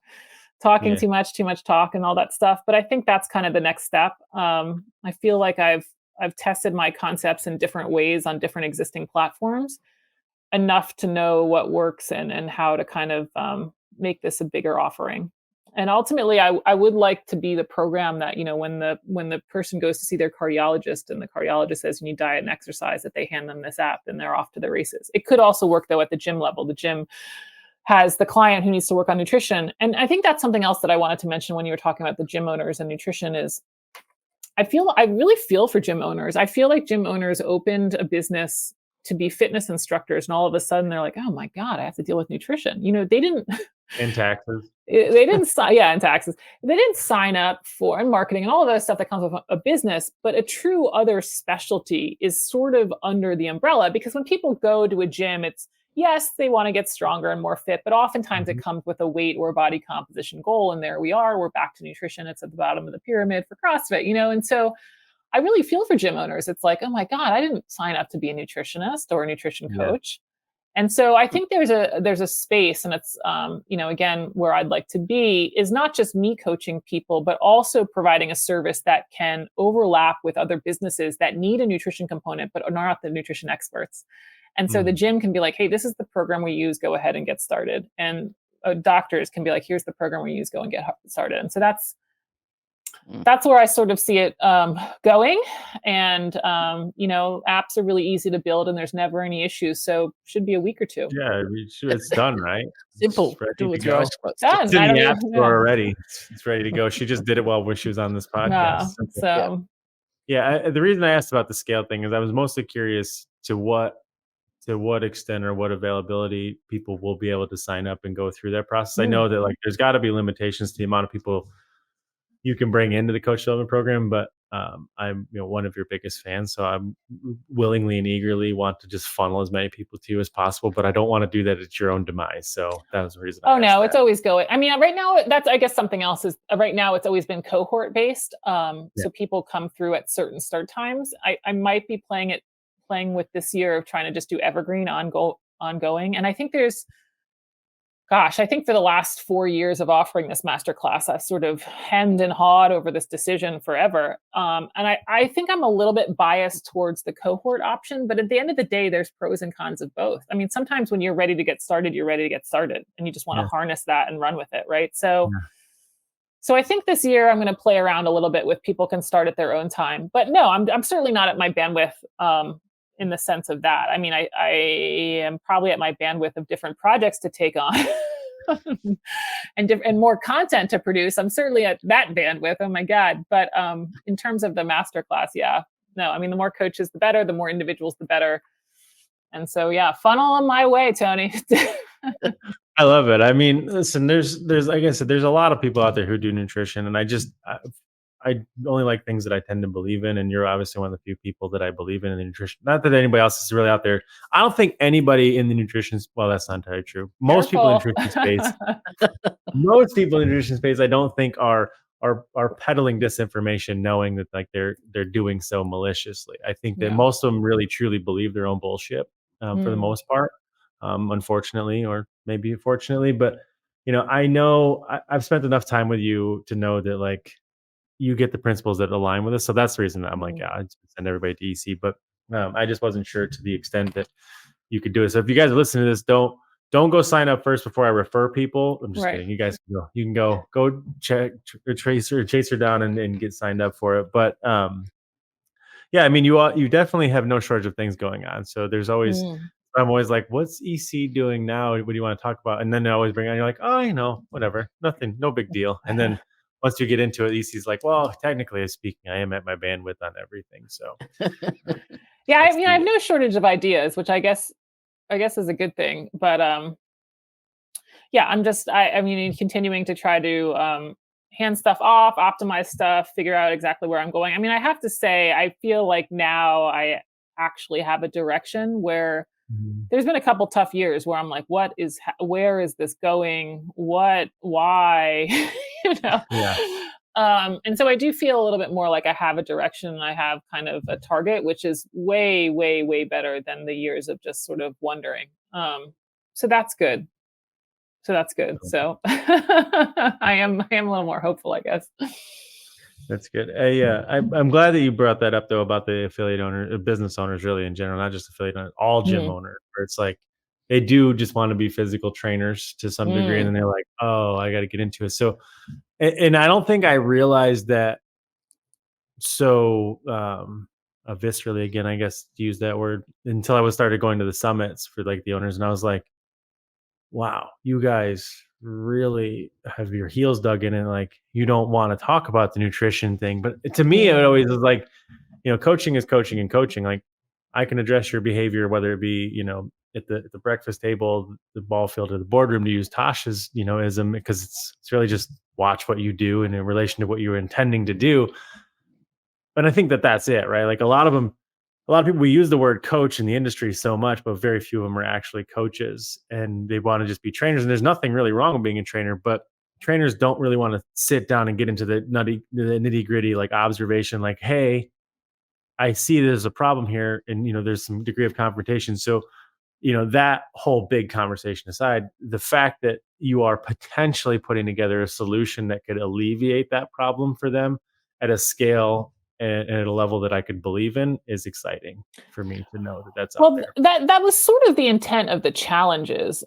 talking Yeah. too much talk and all that stuff. But I think that's kind of the next step. I feel like I've tested my concepts in different ways on different existing platforms. enough to know what works and how to kind of make this a bigger offering. And ultimately, I would like to be the program that, when the person goes to see their cardiologist and the cardiologist says you need diet and exercise, that they hand them this app and they're off to the races. It could also work though at the gym level. The gym has the client who needs to work on nutrition. And I think that's something else that I wanted to mention when you were talking about the gym owners and nutrition is I really feel for gym owners. I feel like gym owners opened a business to be fitness instructors, and all of a sudden they're like, "Oh my God, I have to deal with nutrition." They didn't. And taxes. They didn't sign, yeah, and taxes. They didn't sign up for and marketing and all of that stuff that comes with a business. But a true other specialty is sort of under the umbrella because when people go to a gym, it's yes, they want to get stronger and more fit, but oftentimes it comes with a weight or body composition goal. And there we are. We're back to nutrition. It's at the bottom of the pyramid for CrossFit, And so I really feel for gym owners. It's like, oh my God, I didn't sign up to be a nutritionist or a nutrition coach. And so I think there's a space, and it's again where I'd like to be is not just me coaching people, but also providing a service that can overlap with other businesses that need a nutrition component, but are not the nutrition experts. And so the gym can be like, hey, this is the program we use. Go ahead and get started. And doctors can be like, here's the program we use. Go and get started. And so that's where I sort of see it going. And, apps are really easy to build and there's never any issues. So should be a week or two. Yeah, it's done, right? Simple. Do it. Done. It's in the app store already. It's ready to go. She just did it while she was on this podcast. The reason I asked about the scale thing is I was mostly curious to what extent or what availability people will be able to sign up and go through that process. I know that there's got to be limitations to the amount of people you can bring into the coach development program, but I'm one of your biggest fans, so I'm willingly and eagerly want to just funnel as many people to you as possible, but I don't want to do that at your own demise. So that was the reason. It's always going. I mean, right now that's I guess something else is right now it's always been cohort based. So people come through at certain start times. I might be playing with this year of trying to just do evergreen ongoing. And I think I think for the last 4 years of offering this masterclass, I've sort of hemmed and hawed over this decision forever. And I think I'm a little bit biased towards the cohort option, but at the end of the day, there's pros and cons of both. I mean, sometimes when you're ready to get started, you're ready to get started and you just want to harness that and run with it. Right. So I think this year I'm going to play around a little bit with people can start at their own time, but no, I'm certainly not at my bandwidth, in the sense of that. I mean, I am probably at my bandwidth of different projects to take on and more content to produce. I'm certainly at that bandwidth. Oh my God. But in terms of the masterclass, I mean, the more coaches, the better, the more individuals, the better. And so, funnel them my way, Tony. I love it. I mean, listen, there's, like I said, there's a lot of people out there who do nutrition, and I only like things that I tend to believe in, and you're obviously one of the few people that I believe in the nutrition. Not that anybody else is really out there. I don't think anybody in the nutrition, well, that's not entirely true. Most people in the nutrition space, I don't think are peddling disinformation, knowing that they're doing so maliciously. I think that most of them really truly believe their own bullshit for the most part, unfortunately, or maybe fortunately. But I know I've spent enough time with you to know that you get the principles that align with us. So that's the reason that I'm like, I'd send everybody to EC, but I just wasn't sure to the extent that you could do it. So if you guys are listening to this, don't go sign up first before I refer people. I'm just kidding. You guys can go check or chase her down and get signed up for it. But I mean, you definitely have no shortage of things going on. So there's always, I'm always like, what's EC doing now? What do you want to talk about? And then they always bring on, you're like, oh, whatever, nothing, no big deal. And then once you get into it, EC's like, well, technically speaking, I am at my bandwidth on everything. So I mean, I have no shortage of ideas, which I guess is a good thing. But I'm just continuing to try to hand stuff off, optimize stuff, figure out exactly where I'm going. I mean, I have to say, I feel like now I actually have a direction where there's been a couple tough years where I'm like, where is this going? Why? And so I do feel a little bit more like I have a direction and I have kind of a target, which is way, way, way better than the years of just sort of wondering. So that's good. So I am a little more hopeful, I guess. That's good. I'm glad that you brought that up though about the affiliate owner, business owners really in general, not just affiliate owners, all gym owners. Where it's like they do just want to be physical trainers to some degree, and then they're like, oh, I got to get into it. So, and I don't think I realized that so viscerally, again, I guess to use that word, until I was started going to the summits for like the owners, and I was like, wow, you guys really have your heels dug in, and like you don't want to talk about the nutrition thing. But to me, it always was like, coaching is coaching and coaching. Like I can address your behavior, whether it be, at the breakfast table, the ball field, or the boardroom, to use Tasha's, ism, because it's really just watch what you do in relation to what you were intending to do. But I think that's it, right? Like a lot of people, we use the word coach in the industry so much, but very few of them are actually coaches, and they want to just be trainers. And there's nothing really wrong with being a trainer, but trainers don't really want to sit down and get into the nitty gritty, like observation, like, hey, I see there's a problem here, and there's some degree of confrontation. So, that whole big conversation aside, the fact that you are potentially putting together a solution that could alleviate that problem for them at a scale and at a level that I could believe in is exciting for me to know that that's out there. That was sort of the intent of the challenges,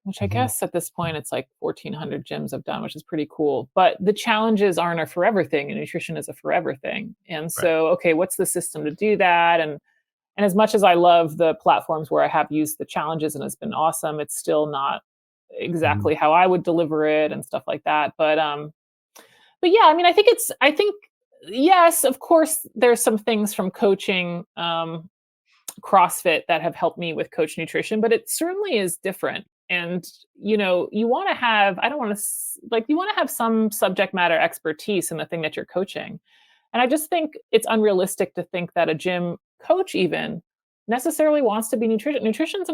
which I guess at this point it's like 1,400 gyms have done, which is pretty cool. But the challenges aren't a forever thing, and nutrition is a forever thing. And so, okay, what's the system to do that? And as much as I love the platforms where I have used the challenges and it's been awesome, it's still not exactly how I would deliver it and stuff like that. But yeah, I mean, I think yes, of course, there's some things from coaching CrossFit that have helped me with coach nutrition, but it certainly is different. And, you want to have, you want to have some subject matter expertise in the thing that you're coaching. And I just think it's unrealistic to think that a gym coach even necessarily wants to be nutrition. Nutrition's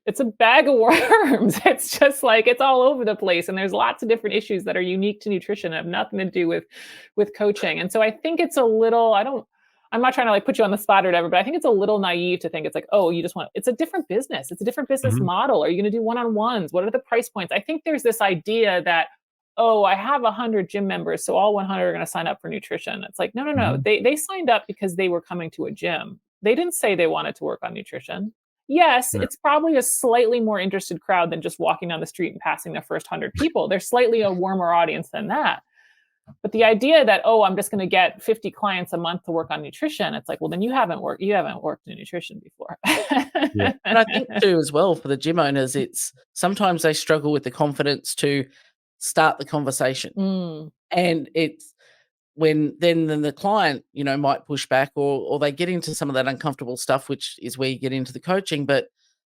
it's a bag of worms. It's just like, it's all over the place. And there's lots of different issues that are unique to nutrition and have nothing to do with coaching. And so I think it's a little, I'm not trying to like put you on the spot or whatever, but I think it's a little naive to think it's like, oh, it's a different business. It's a different business model. Are you going to do one-on-ones? What are the price points? I think there's this idea that, oh, I have 100 gym members, so all 100 are going to sign up for nutrition. It's like, no. They signed up because they were coming to a gym. They didn't say they wanted to work on nutrition. Yes, it's probably a slightly more interested crowd than just walking down the street and passing their first 100 people. They're slightly a warmer audience than that. But the idea that, oh, I'm just going to get 50 clients a month to work on nutrition, it's like, well, then you haven't worked in nutrition before. Yeah. And I think too, as well, for the gym owners, it's sometimes they struggle with the confidence to start the conversation. And it's when then the client, might push back or they get into some of that uncomfortable stuff, which is where you get into the coaching, but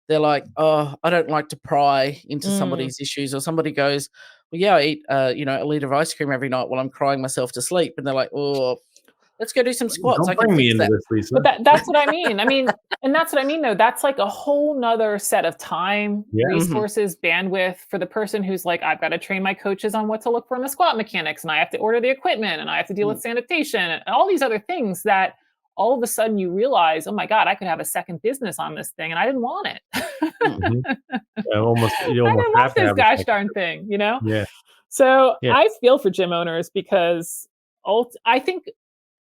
they're like, oh, I don't like to pry into somebody's issues. Or somebody goes, well, yeah, I eat, a liter of ice cream every night while I'm crying myself to sleep. And they're like, oh, let's go do some squats. Don't bring me into this, Lisa. But that's what I mean. And that's what I mean, though. That's like a whole nother set of time, resources, bandwidth for the person who's like, I've got to train my coaches on what to look for in the squat mechanics, and I have to order the equipment, and I have to deal with sanitation and all these other things that all of a sudden you realize, oh my God, I could have a second business on this thing, and I didn't want it. You almost I didn't want this gosh darn thing, Yeah. So I feel for gym owners because I think,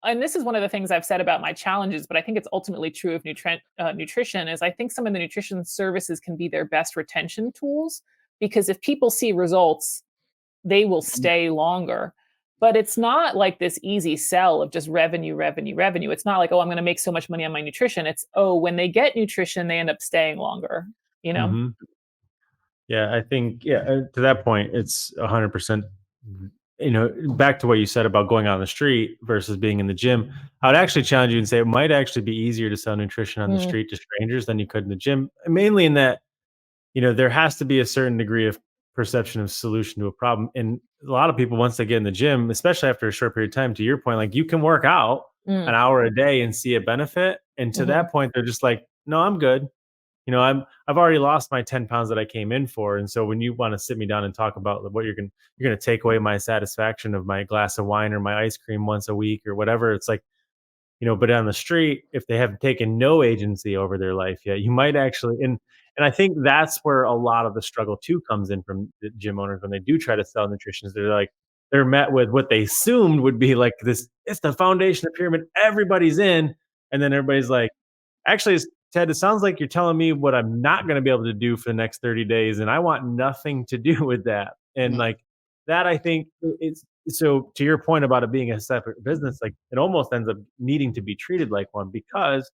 and this is one of the things I've said about my challenges, but I think it's ultimately true of nutrition, is I think some of the nutrition services can be their best retention tools, because if people see results, they will stay longer. But it's not like this easy sell of just revenue. It's not like, oh, I'm going to make so much money on my nutrition. It's, oh, when they get nutrition, they end up staying longer, Yeah, I think, to that point, it's 100%, back to what you said about going on the street versus being in the gym. I would actually challenge you and say it might actually be easier to sell nutrition on the street to strangers than you could in the gym, mainly in that, there has to be a certain degree of perception of solution to a problem. And a lot of people, once they get in the gym, especially after a short period of time, to your point, like you can work out an hour a day and see a benefit. And to that point, they're just like, no, I'm good. I've already lost my 10 pounds that I came in for. And so when you want to sit me down and talk about what you're going to take away my satisfaction of my glass of wine or my ice cream once a week or whatever, it's like, but on the street, if they have taken no agency over their life yet, you might actually, and I think that's where a lot of the struggle too comes in from the gym owners when they do try to sell nutrition. They're met with what they assumed would be like this, it's the foundation of the pyramid, everybody's in. And then everybody's like, actually, it's Ted, it sounds like you're telling me what I'm not going to be able to do for the next 30 days. And I want nothing to do with that. And like that, I think it's so to your point about it being a separate business, like it almost ends up needing to be treated like one because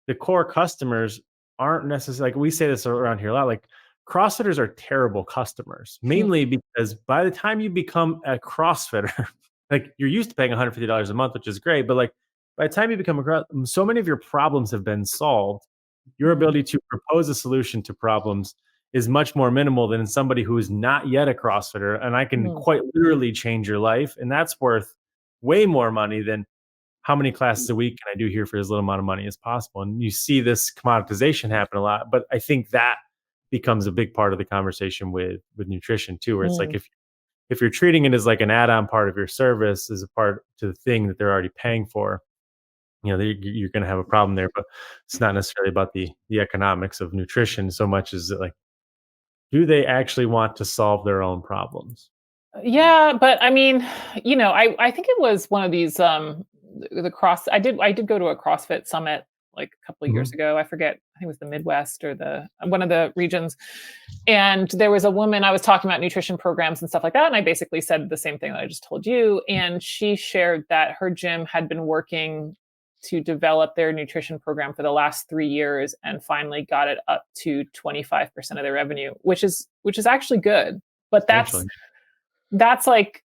the core customers aren't necessarily, like we say this around here a lot, like CrossFitters are terrible customers, mainly because by the time you become a CrossFitter, like you're used to paying $150 a month, which is great, but like by the time you become so many of your problems have been solved. Your ability to propose a solution to problems is much more minimal than somebody who is not yet a CrossFitter. And I can quite literally change your life. And that's worth way more money than how many classes a week can I do here for as little amount of money as possible. And you see this commoditization happen a lot. But I think that becomes a big part of the conversation with nutrition too, where it's like if you're treating it as like an add-on part of your service, as a part to the thing that they're already paying for, you know, you're going to have a problem there. But it's not necessarily about the economics of nutrition so much as like, do they actually want to solve their own problems? Yeah, but I mean, you know, I think it was one of these I did go to a CrossFit summit like a couple of years ago. I forget, I think it was the Midwest or one of the regions. And there was a woman, I was talking about nutrition programs and stuff like that. And I basically said the same thing that I just told you. And she shared that her gym had been working to develop their nutrition program for the last 3 years and finally got it up to 25% of their revenue, which is actually good. But that's like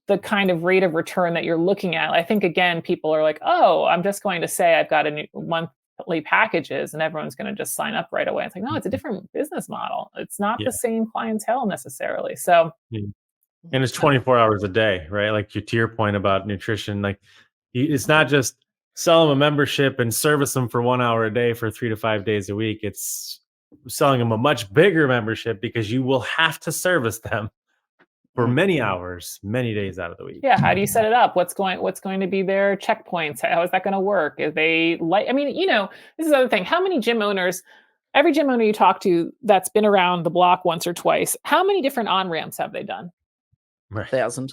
the kind of rate of return that you're looking at. I think, again, people are like, oh, I'm just going to say I've got a new monthly packages and everyone's going to just sign up right away. It's like, no, it's a different business model. It's not the same clientele necessarily. So, and it's 24 hours a day, right? Like to your point about nutrition, like it's not just sell them a membership and service them for 1 hour a day for 3 to 5 days a week. It's selling them a much bigger membership because you will have to service them for many hours, many days out of the week. Yeah. How do you set it up? What's going to be their checkpoints? How is that going to work? Is they like, I mean, you know, this is the other thing. How many gym owners, every gym owner you talk to that's been around the block once or twice, how many different on-ramps have they done? 1,000.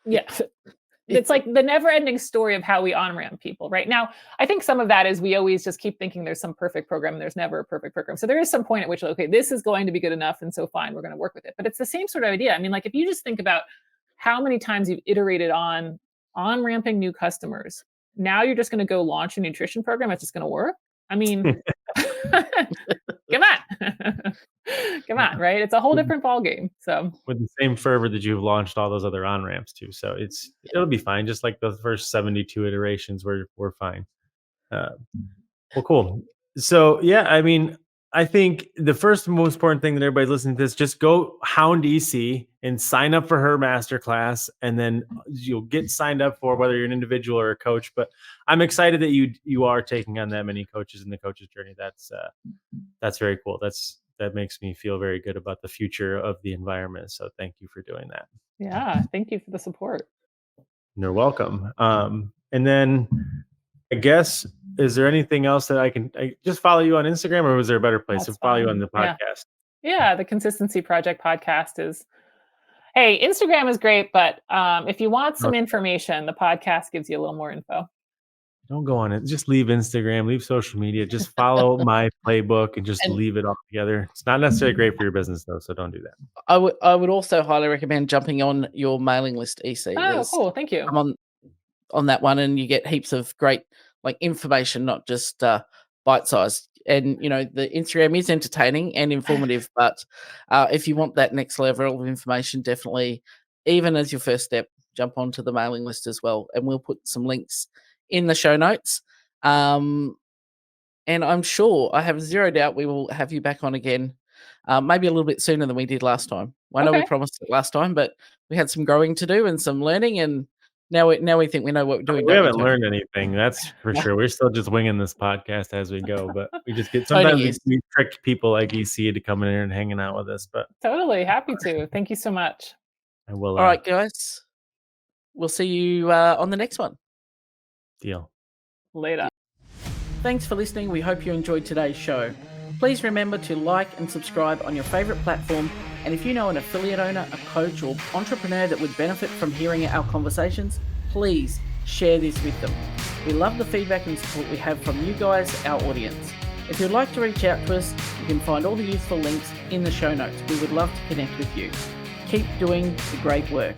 Yeah. It's like the never-ending story of how we on-ramp people right now. I think some of that is we always just keep thinking there's some perfect program. And there's never a perfect program. So there is some point at which, okay, this is going to be good enough. And so fine, we're going to work with it. But it's the same sort of idea. I mean, like if you just think about how many times you've iterated on ramping new customers, now you're just going to go launch a nutrition program. It's just going to work. I mean, come on. Come on, right? It's a whole different ballgame. So with the same fervor that you've launched all those other on-ramps too. So it'll be fine. Just like the first 72 iterations we're fine. Well, cool. So yeah, I mean, I think the first most important thing that everybody's listening to this, just go hound EC and sign up for her masterclass, and then you'll get signed up for whether you're an individual or a coach. But I'm excited that you are taking on that many coaches in the coach's journey. That's very cool. That makes me feel very good about the future of the environment. So thank you for doing that. Yeah, thank you for the support. You're welcome. And then I guess, is there anything else that I just follow you on Instagram, or was there a better place to follow you on the podcast? Yeah, the Consistency Project podcast is, hey, Instagram is great, but if you want some information, the podcast gives you a little more info. Don't go on it. Just leave Instagram, leave social media. Just follow my playbook and just leave it all together. It's not necessarily great for your business though, so don't do that. I would also highly recommend jumping on your mailing list, EC. Oh, cool. Thank you. I'm on that one, and you get heaps of great like information, not just bite-sized. And you know, the Instagram is entertaining and informative, but if you want that next level of information, definitely, even as your first step, jump onto the mailing list as well. And we'll put some links in the show notes. And I'm sure, I have zero doubt, we will have you back on again, maybe a little bit sooner than we did last time. I know we promised it last time, but we had some growing to do and some learning, and now we think we know what we're doing. We haven't learned anything, that's for sure. We're still just winging this podcast as we go, but we just get sometimes we trick people like EC to come in here and hanging out with us. But totally happy to. Thank you so much. I will. All right, guys. We'll see you on the next one. Deal. Later. Thanks for listening. We hope you enjoyed today's show. Please remember to like and subscribe on your favorite platform. And if you know an affiliate owner, a coach, or entrepreneur that would benefit from hearing our conversations, please share this with them. We love the feedback and support we have from you guys, our audience. If you'd like to reach out to us, you can find all the useful links in the show notes. We would love to connect with you. Keep doing the great work.